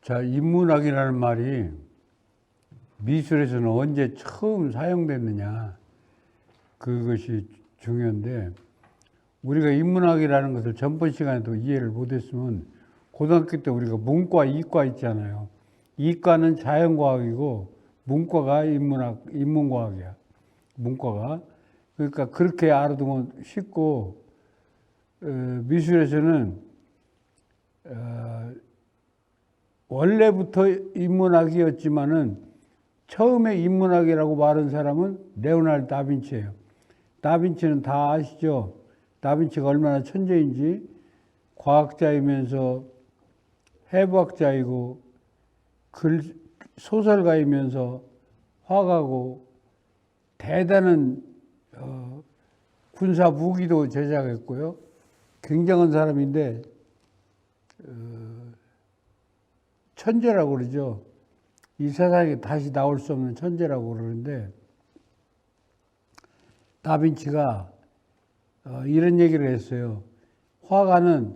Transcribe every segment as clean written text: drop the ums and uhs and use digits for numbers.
자, 인문학이라는 말이 미술에서는 언제 처음 사용됐느냐, 그것이 중요한데, 우리가 인문학이라는 것을 전번 시간에도 이해를 못했으면, 고등학교 때 우리가 문과, 이과 있잖아요. 이과는 자연과학이고 문과가 인문과학이야. 문과가. 그러니까 그렇게 알아두면 쉽고, 미술에서는 원래부터 인문학이었지만은 처음에 인문학이라고 말한 사람은 레오나르도 다빈치예요. 다빈치는 다 아시죠? 다빈치가 얼마나 천재인지. 과학자이면서 해부학자이고 소설가이면서 화가고 대단한 군사 무기도 제작했고요. 굉장한 사람인데 천재라고 그러죠. 이 세상에 다시 나올 수 없는 천재라고 그러는데, 다빈치가 이런 얘기를 했어요. 화가는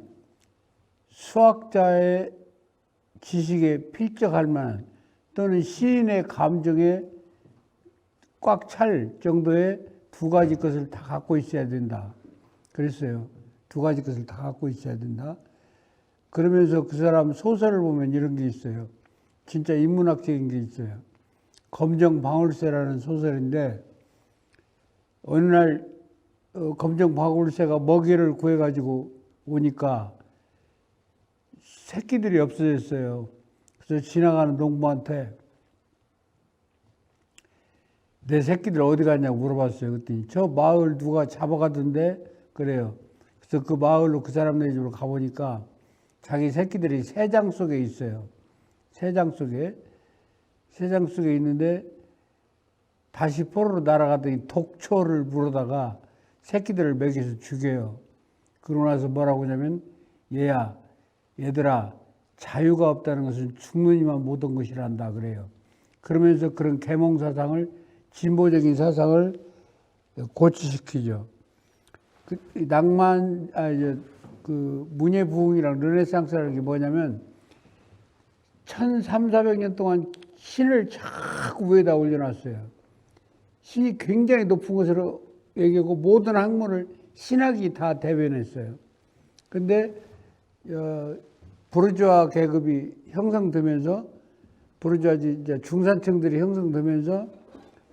수학자의 지식에 필적할 만한, 또는 시인의 감정에 꽉 찰 정도의 두 가지 것을 다 갖고 있어야 된다. 그랬어요. 두 가지 것을 다 갖고 있어야 된다. 그러면서 그 사람 소설을 보면 이런 게 있어요. 진짜 인문학적인 게 있어요. 검정방울새라는 소설인데, 어느 날 검정방울새가 먹이를 구해가지고 오니까 새끼들이 없어졌어요. 그래서 지나가는 농부한테 내 새끼들 어디 갔냐고 물어봤어요. 그랬더니 저 마을 누가 잡아가던데 그래요. 그래서 그 마을로 그 사람네 집으로 가보니까 자기 새끼들이 새장 속에 있어요. 새장 속에 있는데 다시 포로로 날아가더니 독초를 물어다가 새끼들을 먹여서 죽여요. 그러고 나서 뭐라고 하냐면, 얘들아, 자유가 없다는 것은 죽는 이만 모든 것이란다 그래요. 그러면서 그런 계몽사상을, 진보적인 사상을 고취시키죠. 그 문예부흥이랑 르네상스라는 게 뭐냐면 1300~1400년 동안 신을 자꾸 위에다 올려놨어요. 신이 굉장히 높은 것으로 얘기하고 모든 학문을 신학이 다 대변했어요. 근데 부르주아 계급이 형성되면서, 부르주아지 이제 중산층들이 형성되면서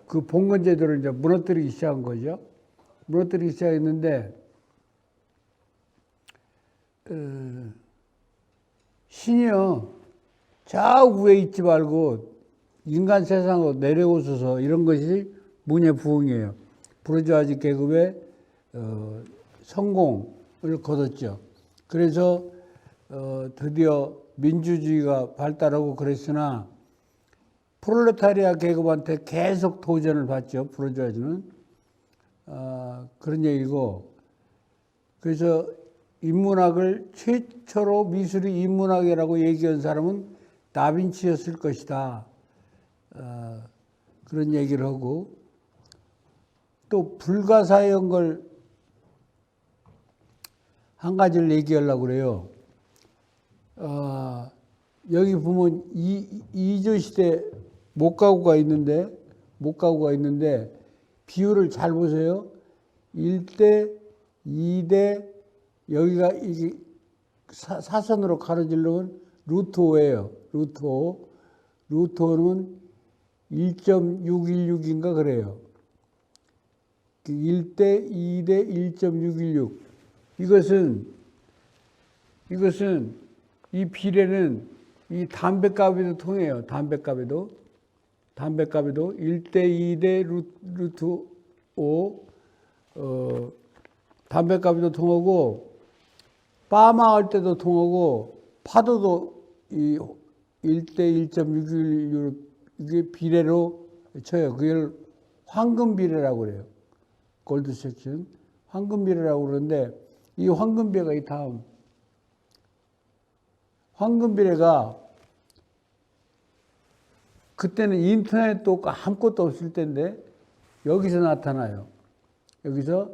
그 봉건제도를 이제 무너뜨리기 시작한 거죠. 무너뜨리기 시작했는데, 신이요, 저 위에 있지 말고 인간 세상으로 내려오셔서, 이런 것이 문예부흥이에요. 부르주아지 계급의 성공을 거뒀죠. 그래서 드디어 민주주의가 발달하고 그랬으나 프롤레타리아 계급한테 계속 도전을 받죠. 부르주아지는. 그런 얘기고, 그래서 인문학을 최초로 미술이 인문학이라고 얘기한 사람은 다빈치였을 것이다. 그런 얘기를 하고, 또 불가사의한 걸 한 가지를 얘기하려고 그래요. 여기 보면 이조시대 목가구가 있는데 비율을 잘 보세요. 1대, 2대, 여기가 이게 사선으로 가로질러면 루트 5예요. 루트 5. 루트 5는 1.616인가 그래요. 1대, 2대, 1.616. 이것은 이 비례는 이 담배값에도 통해요. 담배값에도 1대, 2대 루트 5, 담배값에도 통하고, 빠마할 때도 통하고, 파도도 이 1대 1.616 이게 비례로 쳐요. 그걸 황금 비례라고 그래요. 골드 섹션. 황금 비례라고 그러는데, 이 황금 비례가 이 다음. 황금 비례가 그때는 인터넷도 아무것도 없을 때인데 여기서 나타나요. 여기서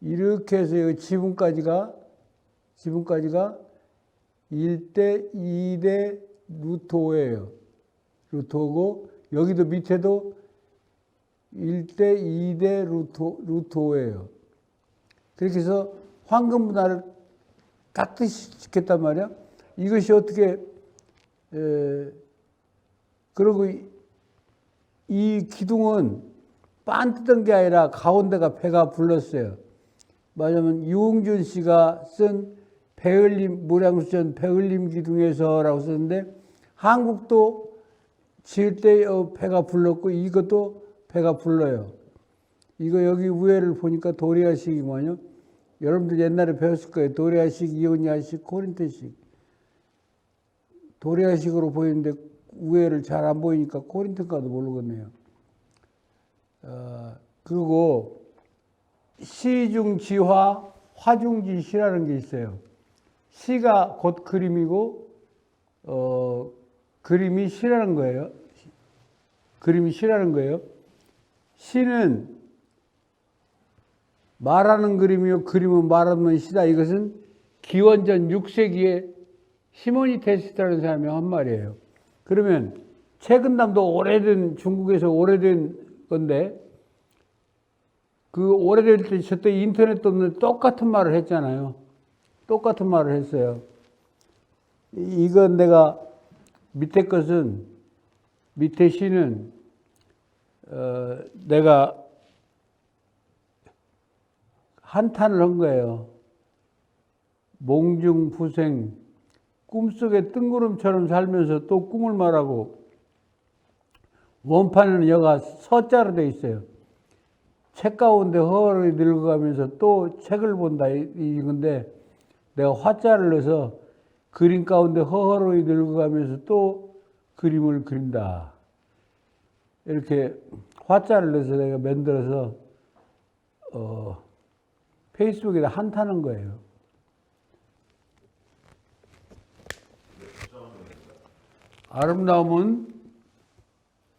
이렇게 해서 여기 지붕까지가 1대, 2대, 루트 5예요. 루트 5고 여기도 밑에도 1대 2대 루트 5예요. 그렇게 해서 황금 분할을 깍듯이 시켰단 말이야. 이것이 어떻게 그리고 이 기둥은 빤 뜯은 게 아니라 가운데가 배가 불렀어요. 말하자면 유흥준 씨가 쓴 배을림 무량수전 배을림 기둥에서라고 썼는데 한국도 지을 때 배가 불렀고 이것도 배가 불러요. 이거 여기 위에를 보니까 도리아식이거든요. 여러분들 옛날에 배웠을 거예요. 도리아식, 이오니아식, 코린토식. 도리아식으로 보이는데 위에를 잘 안 보이니까 코린토인가도 모르겠네요. 그리고 시중지화, 화중지시라는 게 있어요. 시가 곧 그림이고 그림이 시라는 거예요. 그림이 시라는 거예요. 시는 말하는 그림이요, 그림은 말하는 시다. 이것은 기원전 6세기에 시모니테스라는 사람이 한 말이에요. 그러면 최근담도 오래된 중국에서 오래된 건데 그 오래될 때 저때 인터넷도 없는데 똑같은 말을 했잖아요. 똑같은 말을 했어요. 이건 내가 밑에 것은 밑에 시는 내가 한탄을 한 거예요. 몽중부생 꿈속에 뜬구름처럼 살면서 또 꿈을 말하고 원판은 여가 서자로 돼 있어요. 책 가운데 허허히 늙어가면서 또 책을 본다 이건데 내가 화자를 넣어서 그림 가운데 허허히 늙어가면서 또 그림을 그린다. 이렇게 화자를 넣어서 내가 만들어서 페이스북에다 한타는 거예요. 아름다움은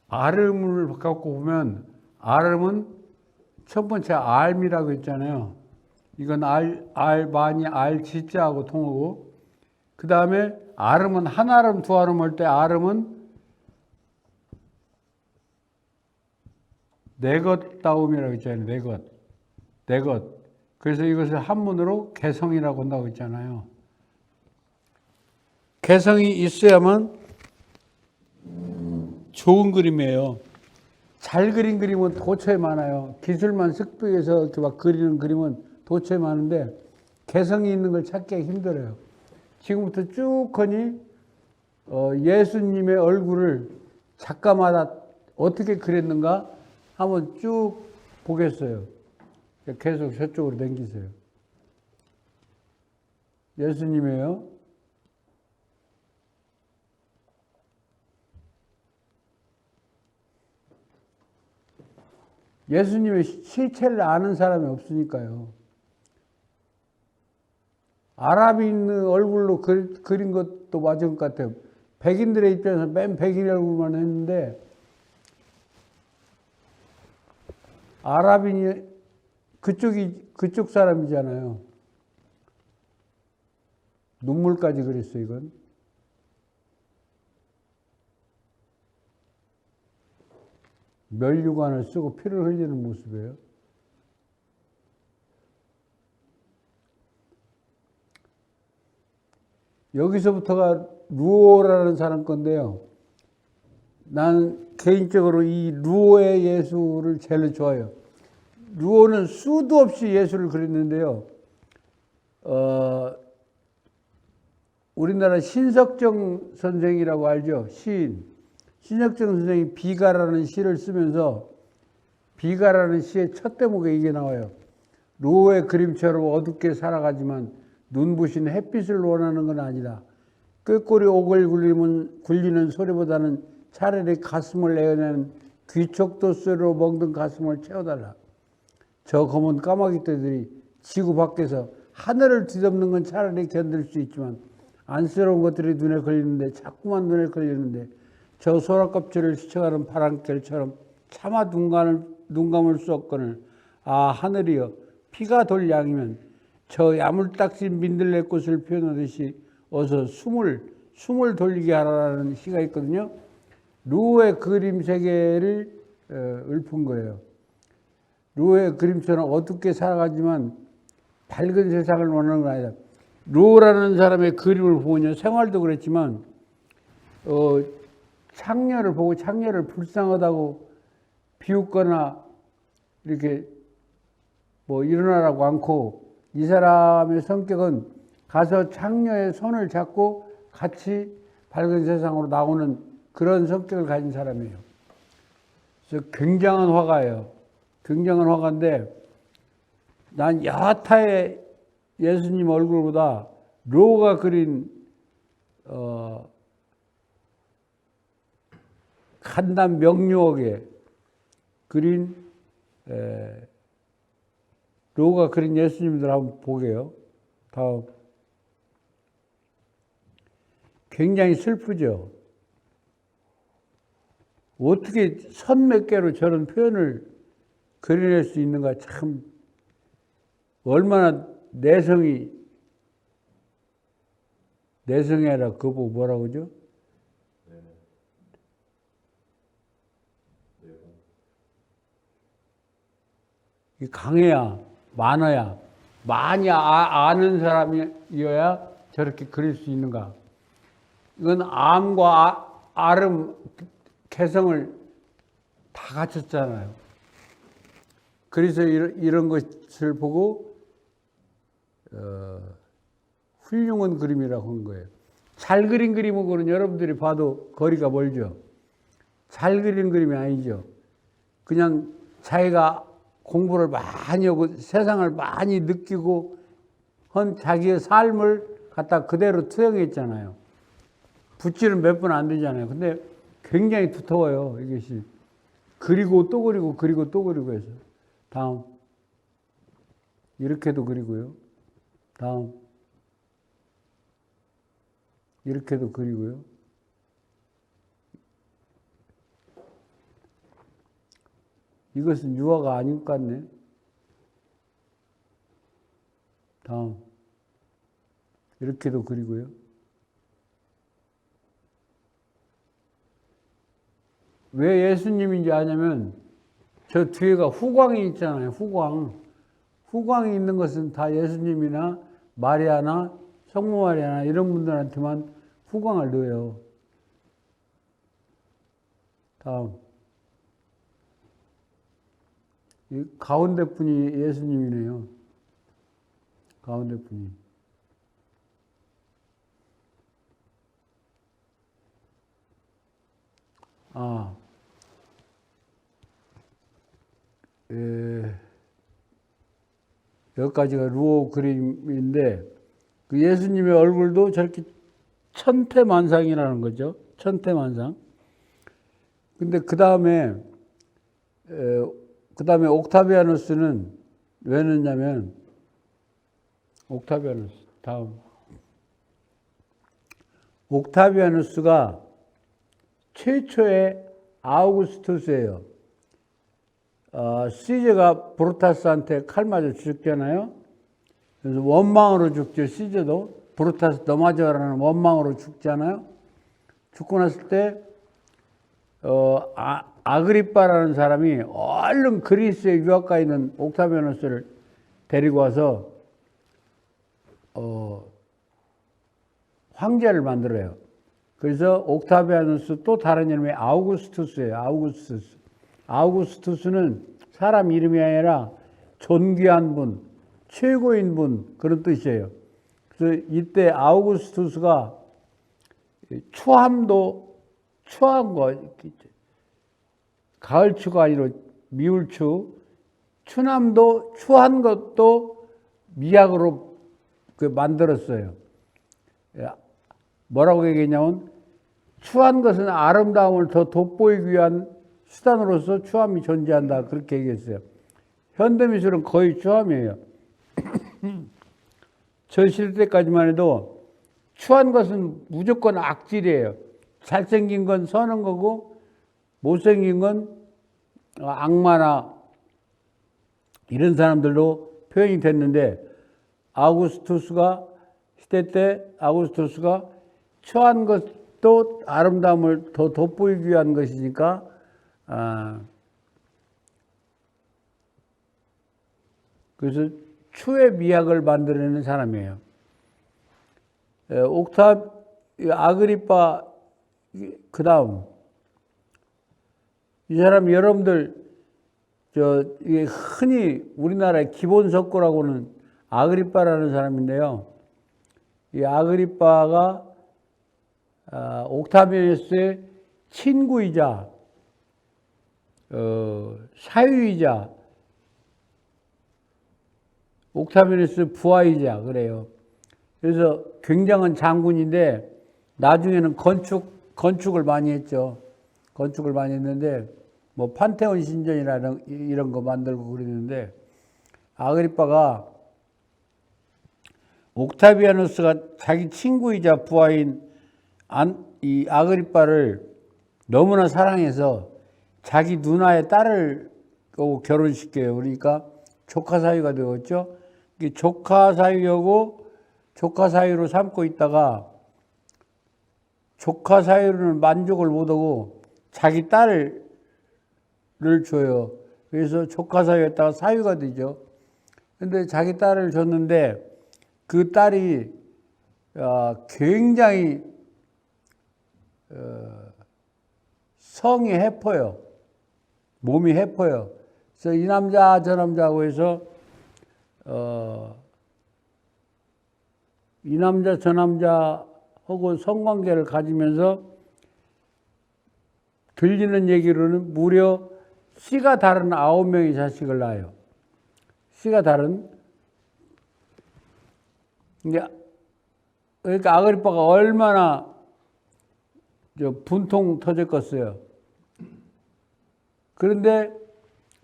아름을 갖고 보면 아름은 첫 번째 알미라고 있잖아요. 이건 많이 지자하고 통하고 그 다음에 아름은 한 아름 두 아름 할 때 아름은 내것다움이라고 있잖아요. 내것. 그래서 이것을 한문으로 개성이라고 한다고 있잖아요. 개성이 있어야만 좋은 그림이에요. 잘 그린 그림은 도처에 많아요. 기술만 습득해서 이렇게 막 그리는 그림은 도처에 많은데 개성이 있는 걸 찾기가 힘들어요. 지금부터 쭉 하니 예수님의 얼굴을 작가마다 어떻게 그렸는가 한번 쭉 보겠어요. 계속 저쪽으로 당기세요. 예수님이에요. 예수님의 실체를 아는 사람이 없으니까요. 아랍인 얼굴로 그린 것도 맞은 것 같아요. 백인들의 입장에서 맨 백인 얼굴만 했는데 아랍인이 그쪽 사람이잖아요. 눈물까지 그랬어요, 이건. 멸류관을 쓰고 피를 흘리는 모습이에요. 여기서부터가 루오라는 사람 건데요. 나는 개인적으로 이 루오의 예수를 제일 좋아해요. 루오는 수도 없이 예수를 그렸는데요. 우리나라 신석정 선생이라고 알죠? 시인. 신석정 선생이 비가라는 시를 쓰면서 비가라는 시의 첫 대목에 이게 나와요. 루오의 그림처럼 어둡게 살아가지만 눈부신 햇빛을 원하는 건 아니다. 꾀꼬리 옥을 굴리는 소리보다는 차라리 가슴을 내어내는 귀촉도 소리로 멍든 가슴을 채워달라. 저 검은 까마귀 떼들이 지구 밖에서 하늘을 뒤덮는 건 차라리 견딜 수 있지만 안쓰러운 것들이 눈에 걸리는데 자꾸만 눈에 걸리는데 저 소라껍질을 스쳐가는 바람결처럼 차마 눈 감을 수 없거늘 아 하늘이여 피가 돌 양이면 저 야물딱진 민들레꽃을 표현하듯이 어서 숨을 숨을 돌리게 하라는 시가 있거든요. 루의 그림 세계를 읊은 거예요. 루의 그림처럼 어둡게 살아가지만 밝은 세상을 원하는 건 아니다. 루라는 사람의 그림을 보면 생활도 그랬지만 창녀를 보고 창녀를 불쌍하다고 비웃거나 이렇게 뭐 일어나라고 않고, 이 사람의 성격은 가서 창녀의 손을 잡고 같이 밝은 세상으로 나오는 그런 성격을 가진 사람이에요. 그래서 굉장한 화가예요. 굉장한 화가인데 난 여타의 예수님 얼굴보다 로가 그린 간단 명료하게 그린 로가 그린 예수님들 한번 보게요. 다음. 굉장히 슬프죠. 어떻게 선 몇 개로 저런 표현을 그려낼 수 있는가, 참 얼마나 내성이 아니라 그거 보고 뭐라고 그러죠? 강해야, 많아야, 많이 아는 사람이어야 저렇게 그릴 수 있는가. 이건 암과 아름, 개성을 다 갖췄잖아요. 그래서 이런 것을 보고 훌륭한 그림이라고 한 거예요. 잘 그린 그림하고는 여러분들이 봐도 거리가 멀죠. 잘 그린 그림이 아니죠. 그냥 자기가 공부를 많이 하고 세상을 많이 느끼고 한 자기의 삶을 갖다 그대로 투영했잖아요. 붓질은 몇 번 안 되잖아요. 근데 굉장히 두터워요, 이것이. 그리고 또 그리고 그리고 또 그리고 해서. 다음. 이렇게도 그리고요. 다음. 이렇게도 그리고요. 이것은 유화가 아닌 것 같네. 다음. 이렇게도 그리고요. 왜 예수님인지 아냐면 저 뒤에가 후광이 있잖아요. 후광이 있는 것은 다 예수님이나 마리아나 성모 마리아나 이런 분들한테만 후광을 넣어요. 다음. 이 가운데 분이 예수님이네요. 가운데 분이. 여기까지가 루오 그림인데, 그 예수님의 얼굴도 저렇게 천태만상이라는 거죠. 천태만상. 근데 그 다음에 옥타비아누스는 왜 넣냐면, 옥타비아누스, 다음. 옥타비아누스가 최초의 아우구스투스예요. 시저가 브루타스한테 칼 맞아 죽잖아요. 그래서 원망으로 죽죠. 시저도 브루타스 넘어져라는 원망으로 죽잖아요. 죽고 났을 때 아그리빠라는 사람이 얼른 그리스에 유학가 있는 옥타비아누스를 데리고 와서 황제를 만들어요. 그래서 옥타비아누스 또 다른 이름이 아우구스투스예요. 아우구스투스는 사람 이름이 아니라 존귀한 분, 최고인 분, 그런 뜻이에요. 그래서 이때 아우구스투스가 추한 거, 가을추가 아니라 미울추, 추남도 추한 것도 미학으로 만들었어요. 뭐라고 얘기했냐면, 추한 것은 아름다움을 더 돋보이기 위한 수단으로서 추함이 존재한다. 그렇게 얘기했어요. 현대미술은 거의 추함이에요. 저 시대까지만 해도 추한 것은 무조건 악질이에요. 잘생긴 건 선한 거고, 못생긴 건 악마나 이런 사람들로 표현이 됐는데, 시대 때 아우구스투스가 처한 것도 아름다움을 더 돋보이기 위한 것이니까, 그래서 추의 미학을 만들어내는 사람이에요. 아그리파, 그 다음, 이 사람 여러분들, 이게 흔히 우리나라의 기본 석고라고는 아그리파라는 사람인데요. 이 아그리파가 옥타비아누스의 친구이자 사위이자 옥타비아누스 부하이자 그래요. 그래서 굉장한 장군인데 나중에는 건축을 많이 했죠. 건축을 많이 했는데 뭐 판테온 신전이나 이런 거 만들고 그랬는데 아그리파가 옥타비아누스가 자기 친구이자 부하인 이 아그리파를 너무나 사랑해서 자기 누나의 딸을 결혼시켜요. 그러니까 조카 사위가 되었죠. 조카 사위하고 조카 사위로 삼고 있다가 조카 사위로는 만족을 못하고 자기 딸을 줘요. 그래서 조카 사위였다가 사위가 되죠. 근데 자기 딸을 줬는데 그 딸이 굉장히 성이 해퍼요. 몸이 해퍼요. 그래서 이 남자 저 남자하고 해서 이 남자 저 남자하고 성관계를 가지면서 들리는 얘기로는 무려 씨가 다른 9명의 자식을 낳아요. 씨가 다른. 그러니까 아그리파가 얼마나 분통 터졌겠어요. 그런데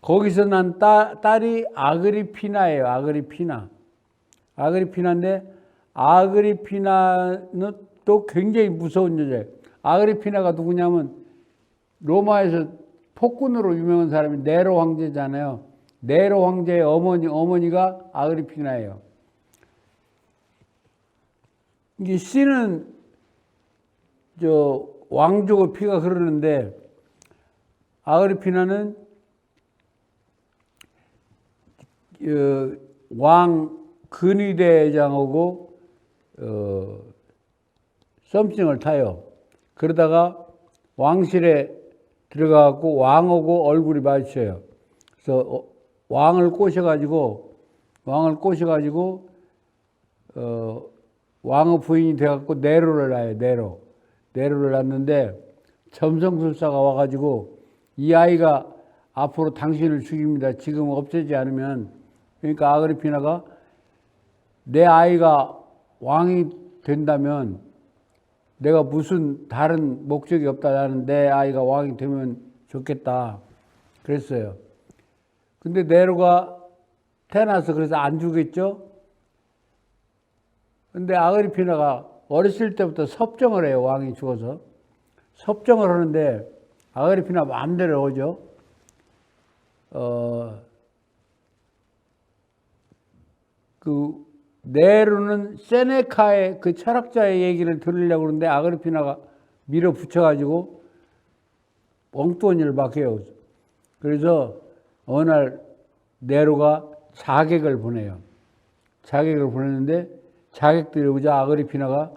거기서 난 딸이 아그리피나예요. 아그리피나인데 아그리피나는 또 굉장히 무서운 여자예요. 아그리피나가 누구냐면 로마에서 폭군으로 유명한 사람이 네로 황제잖아요. 네로 황제의 어머니가 아그리피나예요. 이게 씨는 왕족의 피가 흐르는데 아그리피나는 왕 근위대장하고 썸씽을 타요. 그러다가 왕실에 들어가고 왕하고 얼굴이 마주쳐요. 그래서 왕을 꼬셔가지고 왕의 부인이 돼갖고 네로를 낳아요. 네로를 낳는데 점성술사가 와가지고 이 아이가 앞으로 당신을 죽입니다. 지금 없애지 않으면. 그러니까 아그리피나가 내 아이가 왕이 된다면 내가 무슨 다른 목적이 없다. 나는 내 아이가 왕이 되면 좋겠다. 그랬어요. 근데 네로가 태어나서 그래서 안 죽겠죠? 근데 아그리피나가 어렸을 때부터 섭정을 해요. 왕이 죽어서. 섭정을 하는데 아그리피나 마음대로 오죠. 그 네로는 세네카의 그 철학자의 얘기를 들으려고 그러는데 아그리피나가 밀어붙여가지고 엉뚱한 일을 막 해요. 그래서 어느 날 네로가 자객을 보내요. 자객을 보냈는데 자객들이 오자 아그리피나가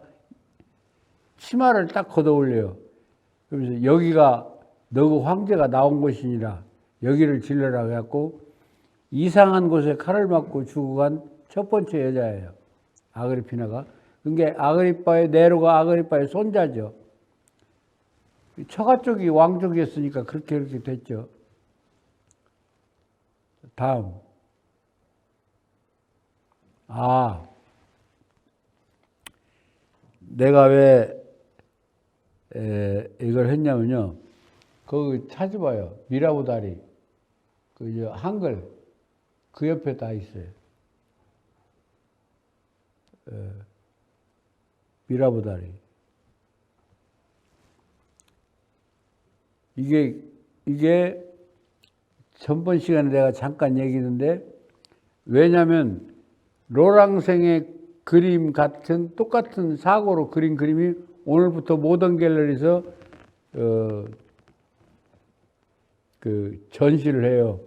치마를 딱 걷어 올려요. 그러면서 여기가 너그 황제가 나온 곳이니라 여기를 질러라 해갖고 이상한 곳에 칼을 맞고 죽어간 첫 번째 여자예요. 아그리피나가. 그러니까 네로가 아그리파의 손자죠. 처가 쪽이 왕족이었으니까 그렇게 됐죠. 다음. 내가 왜 이걸 했냐면요. 거기 찾아봐요. 미라보다리. 한글. 그 옆에 다 있어요. 미라보다리. 이게 전번 시간에 내가 잠깐 얘기했는데 왜냐면 로랑생의 그림 같은 똑같은 사고로 그린 그림이 오늘부터 모던 갤러리에서 그 전시를 해요.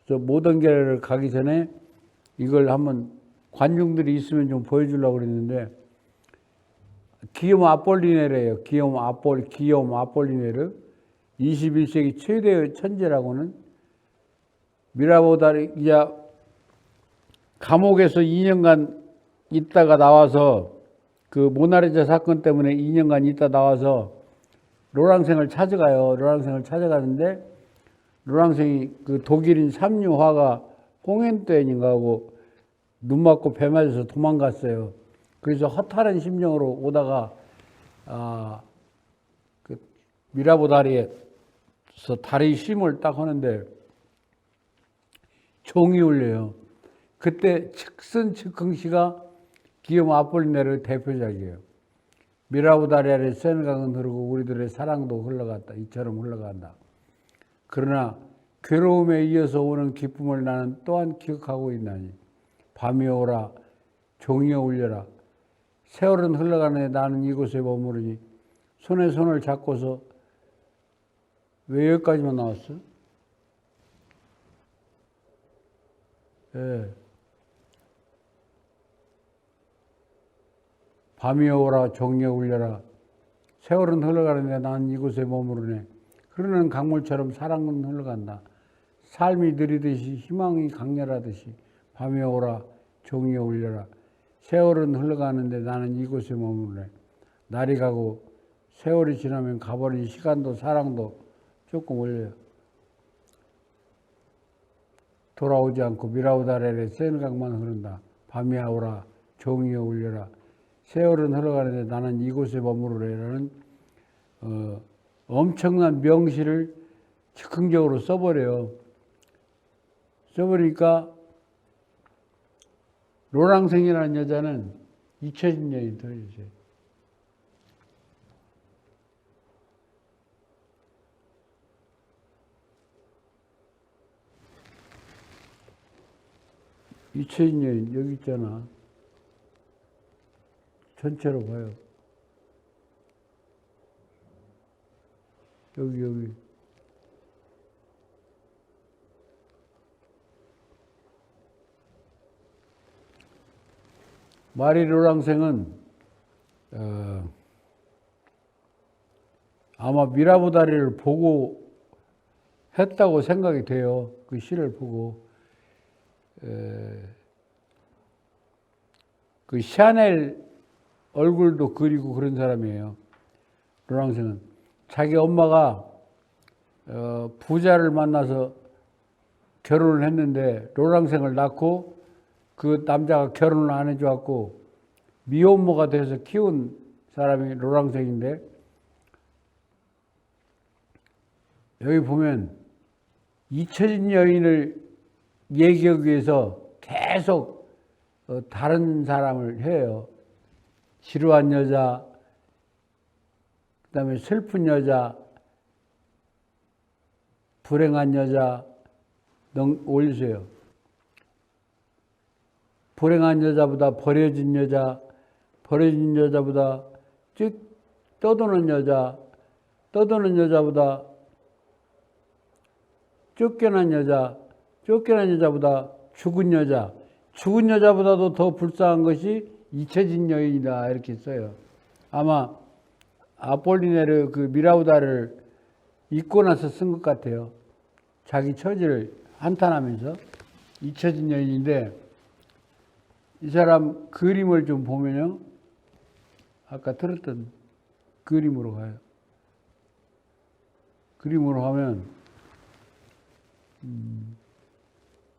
그래서 모던 갤러리를 가기 전에 이걸 한번 관중들이 있으면 좀 보여주려고 그랬는데, 기욤 아폴리네르예요. 기욤 아폴리네르. 21세기 최대의 천재라고는. 미라보다리 이제 감옥에서 2년간 있다가 나와서 그 모나리자 사건 때문에 2년간 있다 나와서 로랑생을 찾아가요. 로랑생을 찾아가는데 로랑생이 그 독일인 삼류화가 홍엔토엔인가 하고 눈 맞고 배 맞아서 도망갔어요. 그래서 허탈한 심정으로 오다가 그 미라보다리에서 다리 쉼을 딱 하는데 종이 울려요. 그때 측선 측흥시가 기욤 아폴리네르 대표작이에요. 미라보다리 아래 센강은 흐르고 우리들의 사랑도 흘러갔다. 이처럼 흘러간다. 그러나 괴로움에 이어서 오는 기쁨을 나는 또한 기억하고 있나니 밤이 오라 종이여 울려라. 세월은 흘러가네 나는 이곳에 머무르니 손에 손을 잡고서 왜 여기까지만 나왔어? 예. 밤이 오라 종이여 울려라. 세월은 흘러가는데 나는 이곳에 머무르네. 흐르는 강물처럼 사랑은 흘러간다. 삶이 느리듯이 희망이 강렬하듯이 밤이 오라 종이여 울려라. 세월은 흘러가는데 나는 이곳에 머무르네. 날이 가고 세월이 지나면 가버린 시간도 사랑도 조금 올려요. 돌아오지 않고 미라보다리에 센강만 흐른다. 밤이 오라 종이여 울려라. 세월은 흘러가는데 나는 이곳에 머무르래라는 엄청난 명시를 즉흥적으로 써버려요. 써버리니까 로랑생이라는 여자는 잊혀진 여인이 되어있어요. 잊혀진 여인 여기 있잖아. 전체로 봐요. 여기. 마리 로랑생은 아마 미라보다리를 보고 했다고 생각이 돼요. 그 시를 보고. 그 샤넬 얼굴도 그리고 그런 사람이에요. 로랑생은 자기 엄마가 부자를 만나서 결혼을 했는데 로랑생을 낳고 그 남자가 결혼을 안 해줘갖고 미혼모가 돼서 키운 사람이 로랑생인데, 여기 보면 잊혀진 여인을 얘기하기 위해서 계속 다른 사람을 해요. 지루한 여자, 그 다음에 슬픈 여자, 불행한 여자, 올리세요. 불행한 여자보다 버려진 여자, 버려진 여자보다 떠도는 여자, 떠도는 여자보다 쫓겨난 여자, 쫓겨난 여자보다 죽은 여자, 죽은 여자보다도 더 불쌍한 것이 잊혀진 여인이다 이렇게 써요. 아마 아폴리네르 그 미라우다를 잊고 나서 쓴 것 같아요. 자기 처지를 한탄하면서 잊혀진 여인인데, 이 사람 그림을 좀 보면요, 아까 들었던 그림으로 가요. 그림으로 가면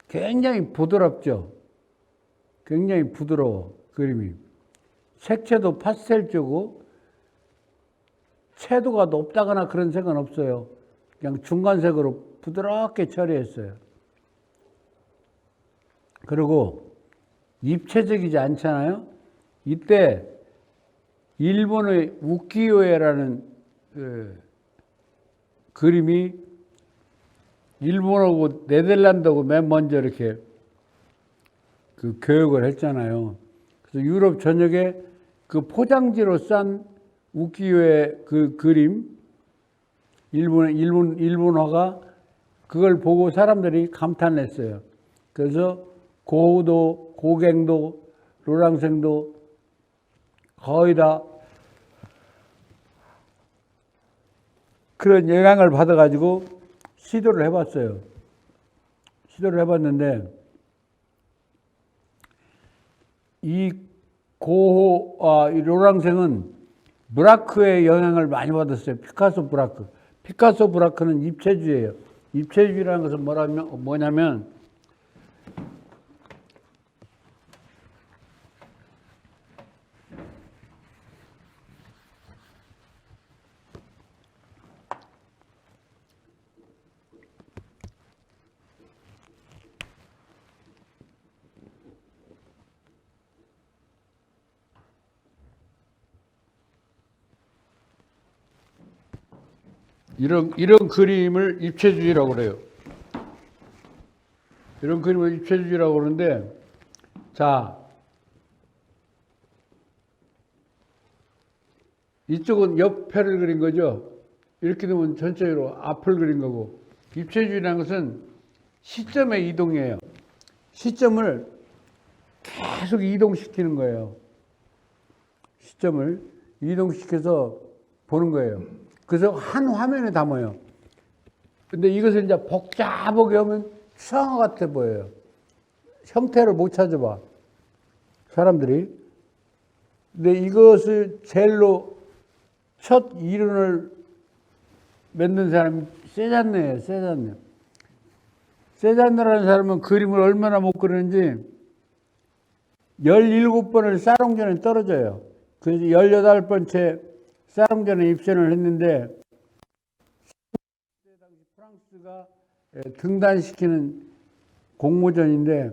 굉장히 부드럽죠. 굉장히 부드러워 그림이. 색채도 파스텔적이고 채도가 높다거나 그런 색은 없어요. 그냥 중간색으로 부드럽게 처리했어요. 그리고 입체적이지 않잖아요. 이때 일본의 우키요에라는 그림이 일본하고 네덜란드하고 맨 먼저 이렇게 그 교역을 했잖아요. 그래서 유럽 전역에 그 포장지로 싼 우키요의 그 그림, 일본화가 그걸 보고 사람들이 감탄했어요. 그래서 고우도, 고갱도, 로랑생도 거의 다 그런 영향을 받아가지고 시도를 해봤어요. 시도를 해봤는데, 이 이 로랑생은 브라크의 영향을 많이 받았어요. 피카소 브라크. 피카소 브라크는 입체주의예요. 입체주의라는 것은 뭐냐면 이런 그림을 입체주의라고 그래요. 이런 그림을 입체주의라고 그러는데, 자, 이쪽은 옆에를 그린 거죠. 이렇게 되면 전체적으로 앞을 그린 거고, 입체주의라는 것은 시점의 이동이에요. 시점을 계속 이동시키는 거예요. 시점을 이동시켜서 보는 거예요. 그래서 한 화면에 담아요. 근데 이것을 이제 복잡하게 하면 추상화 같아 보여요. 형태를 못 찾아봐, 사람들이. 근데 이것을 젤로 첫 이론을 만든 사람이 세잔느예요, 세잔느. 세잔느라는 사람은 그림을 얼마나 못 그리는지 17번을 사롱전에 떨어져요. 그래서 18번째 사롱전에 입선을 했는데, 당시 프랑스가 등단시키는 공모전인데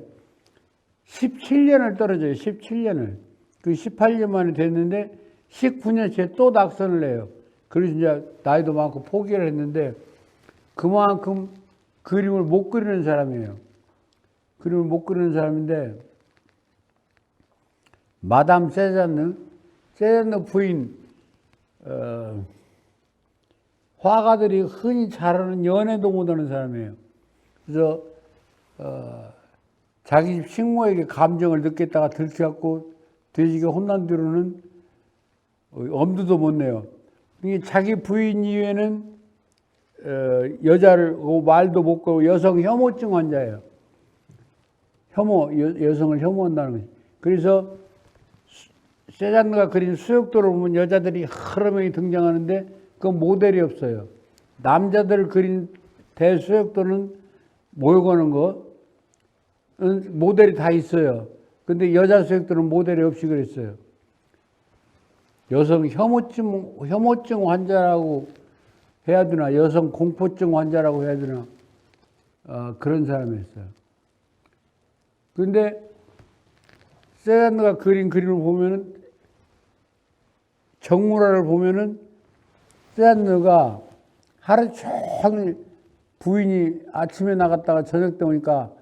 17년을 떨어져요. 17년을. 그 18년 만에 됐는데 19년째 또 낙선을 해요. 그래서 이제 나이도 많고 포기를 했는데, 그만큼 그림을 못 그리는 사람이에요. 그림을 못 그리는 사람인데, 마담 세잔느 부인, 화가들이 흔히 잘하는 연애도 못하는 사람이에요. 그래서 자기 집 식모에게 감정을 느꼈다가 들켜갖고 돼지가 혼난 뒤로는 엄두도 못 내요. 자기 부인 이외에는 여자를 말도 못 걸고 여성 혐오증 환자예요. 여성을 혐오한다는 거죠. 그래서 세잔느가 그린 수역도를 보면 여자들이 여러 명이 등장하는데 그 모델이 없어요. 남자들 그린 대수역도는 모여가는 거 모델이 다 있어요. 근데 여자 수역도는 모델이 없이 그랬어요. 여성 혐오증 환자라고 해야 되나, 여성 공포증 환자라고 해야 되나, 그런 사람이었어요. 그런데 세잔느가 그린 그림을 보면은, 정물화를 보면은 세잔느가 하루 종일 부인이 아침에 나갔다가 저녁 때 오니까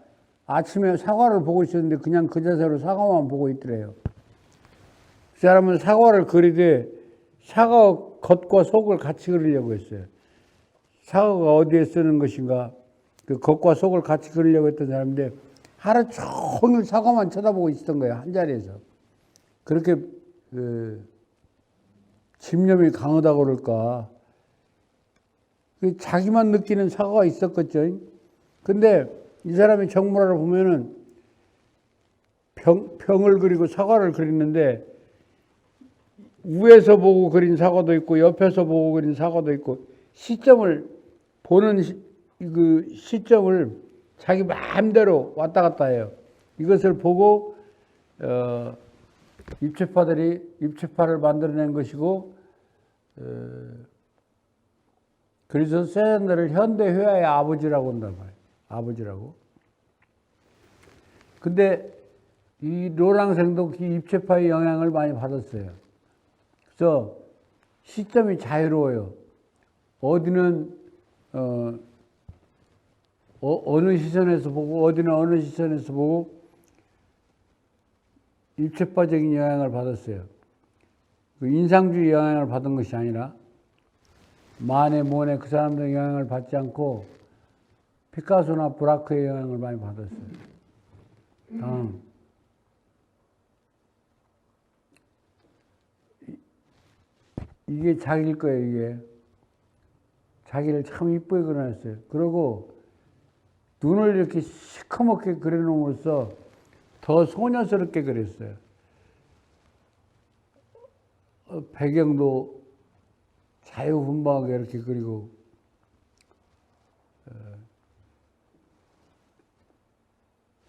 아침에 사과를 보고 있었는데 그냥 그 자세로 사과만 보고 있더래요. 그 사람은 사과를 그리되 사과 겉과 속을 같이 그리려고 했어요. 사과가 어디에 쓰는 것인가, 그 겉과 속을 같이 그리려고 했던 사람인데 하루 종일 사과만 쳐다보고 있었던 거예요, 한 자리에서. 그렇게 집념이 강하다고 그럴까. 자기만 느끼는 사과가 있었겠죠. 근데 이 사람이 정물화를 보면은 병을 그리고 사과를 그리는데, 위에서 보고 그린 사과도 있고 옆에서 보고 그린 사과도 있고, 시점을 보는 그 시점을 자기 마음대로 왔다 갔다 해요. 이것을 보고 입체파를 만들어낸 것이고, 그래서 세잔느를 현대회화의 아버지라고 한단 말이에요. 아버지라고. 근데 이 로랑생도 그 입체파의 영향을 많이 받았어요. 그래서 시점이 자유로워요. 어디는 어느 시선에서 보고, 어디는 어느 시선에서 보고, 입체파적인 영향을 받았어요. 그 인상주의 영향을 받은 것이 아니라 만에 모네 그 사람들의 영향을 받지 않고 피카소나 브라크의 영향을 많이 받았어요. 다음. 이게 자기일 거예요, 이게. 자기를 참 이쁘게 그려놨어요. 그리고 눈을 이렇게 시커멓게 그려놓음으로써 더 소녀스럽게 그렸어요. 배경도 자유분방하게 이렇게 그리고,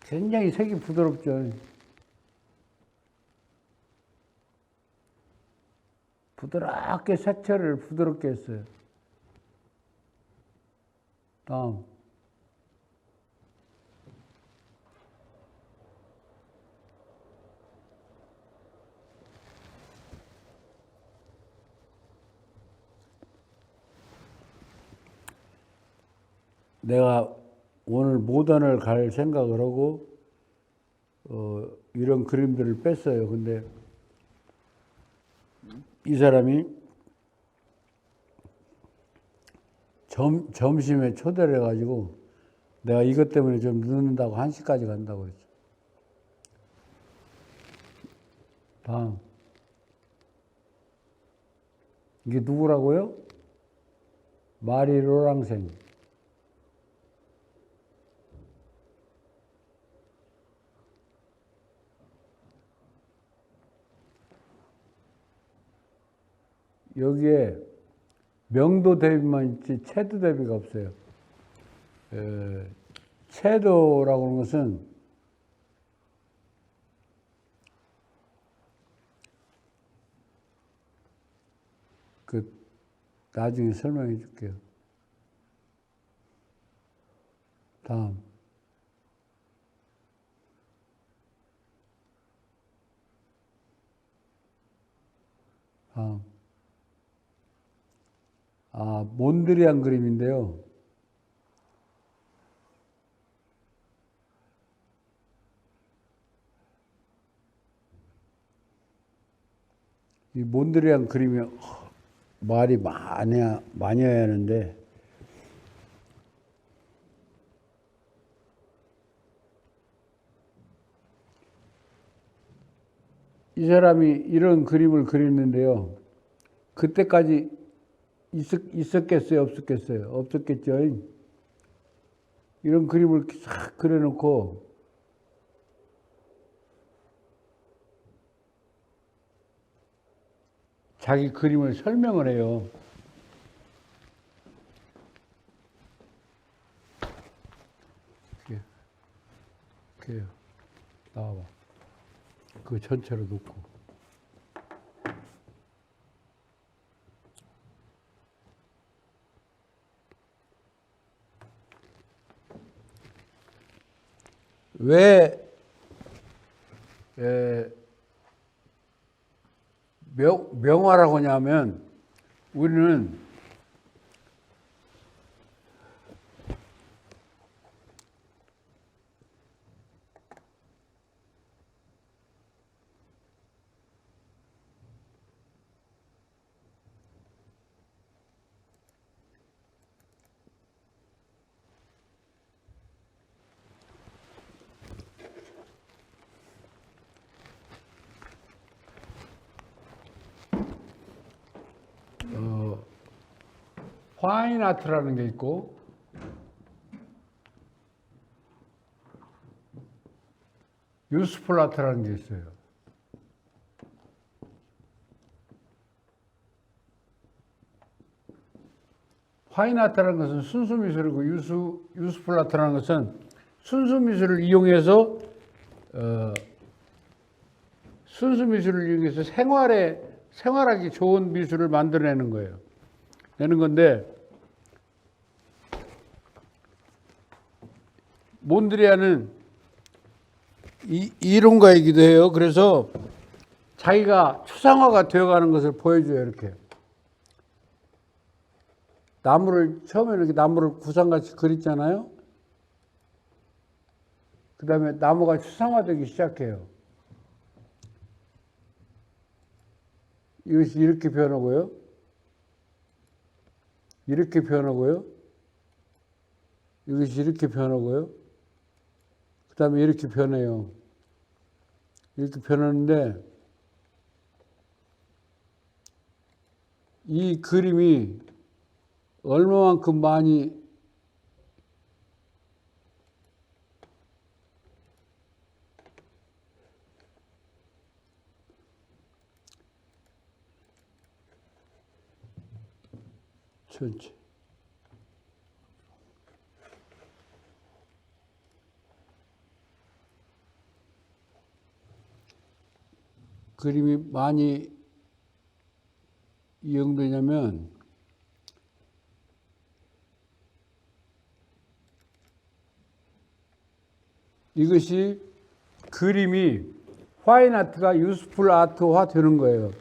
굉장히 색이 부드럽죠. 부드럽게 색채를 부드럽게 했어요. 다음. 내가 오늘 모던을 갈 생각을 하고 이런 그림들을 뺐어요. 근데 이 사람이 점심에 초대를 해가지고 내가 이것 때문에 좀 늦는다고 1시까지 간다고 했죠. 다음. 이게 누구라고요? 마리 로랑생. 여기에 명도 대비만 있지 채도 대비가 없어요. 채도라고 하는 것은 나중에 설명해 줄게요. 다음. 몬드리안 그림인데요. 이 몬드리안 그림이 말이 많이 해야 하는데, 이 사람이 이런 그림을 그렸는데요. 그때까지 있었겠어요? 없었겠어요? 없었겠죠? 이런 그림을 싹 그려놓고 자기 그림을 설명을 해요. 이렇게 나와봐. 그 전체로 놓고. 왜 명화라고 하냐면 우리는 파인 아트라는 게 있고 유스풀 아트라는 게 있어요. 파인 아트라는 것은 순수 미술이고 유스풀 아트라는 것은 순수 미술을 이용해서 생활하기 좋은 미술을 만들어내는 거예요. 내는 건데, 몬드리안은 이론가이기도 해요. 그래서 자기가 추상화가 되어가는 것을 보여줘요. 이렇게 처음에 이렇게 나무를 구상같이 그렸잖아요. 그 다음에 나무가 추상화되기 시작해요. 이것이 이렇게 변하고요. 이렇게 변하고요. 이것이 이렇게 변하고요. 그 다음에 이렇게 변해요. 이렇게 변하는데 이 그림이 얼마만큼 많이 전체 그림이 많이 이용되냐면 이것이 그림이 파인 아트가 유스풀 아트화 되는 거예요.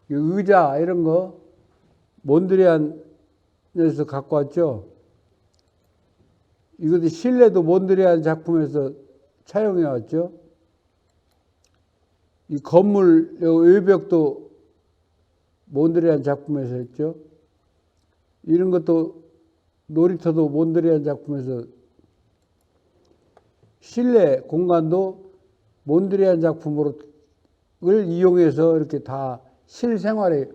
의자 이런 거 몬드리안에서 갖고 왔죠. 이것도 실내도 몬드리안 작품에서 차용해 왔죠. 이 건물 외벽도 몬드리안 작품에서 했죠. 이런 것도 놀이터도 몬드리안 작품에서, 실내 공간도 몬드리안 작품을 이용해서 이렇게 다 실생활에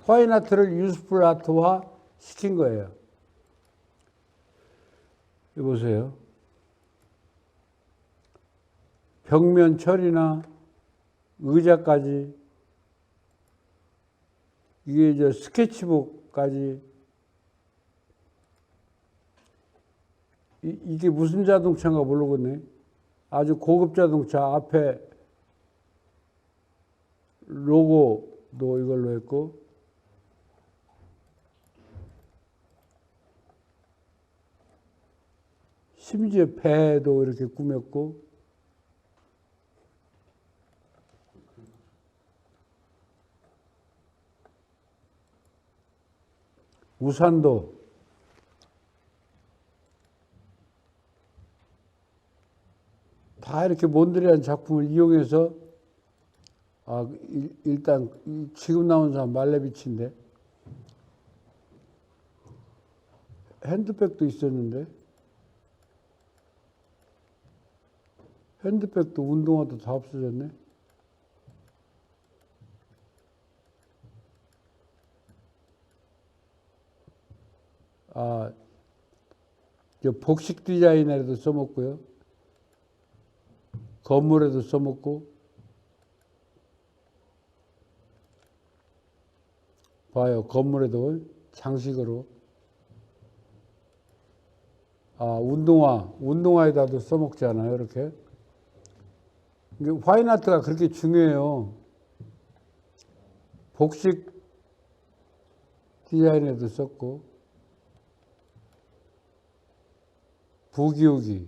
파인 아트를 유스풀 아트화 시킨 거예요. 이거 보세요. 벽면 처리나 의자까지, 이게 이제 스케치북까지, 이게 무슨 자동차인가 모르겠네. 아주 고급 자동차 앞에 로고도 이걸로 했고, 심지어 배도 이렇게 꾸몄고, 우산도 다 이렇게 몬드리안 작품을 이용해서, 일단 지금 나온 사람 말레비치인데, 핸드백도 있었는데, 핸드백도 운동화도 다 없어졌네. 복식 디자인에도 써먹고요. 건물에도 써먹고. 봐요. 건물에도 장식으로. 운동화에다도 써먹잖아요. 이렇게. 파인 아트가 그렇게 중요해요. 복식 디자인에도 썼고, 부기우기,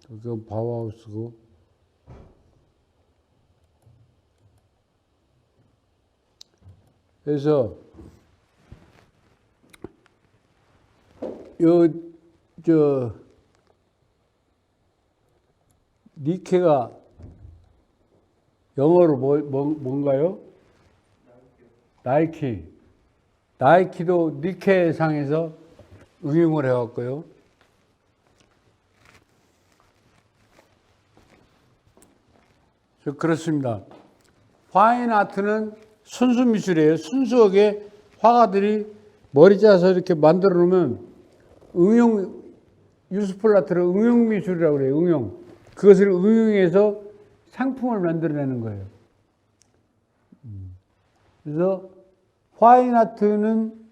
이건 바우하우스고, 그래서 니케가 영어로 뭔가요? 나이키. 나이키도 니케상에서 응용을 해왔고요. 그렇습니다. 파인 아트는 순수 미술이에요. 순수하게 화가들이 머리 짜서 이렇게 만들어 놓으면 유스풀 아트를 응용 미술이라고 그래요. 응용. 그것을 응용해서 상품을 만들어내는 거예요. 그래서 파인 아트는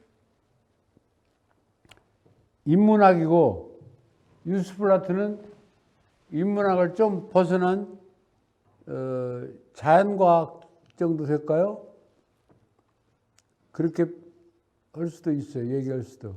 인문학이고, 유스풀 아트는 인문학을 좀 벗어난 자연과학 정도 될까요? 그렇게 할 수도 있어요. 얘기할 수도.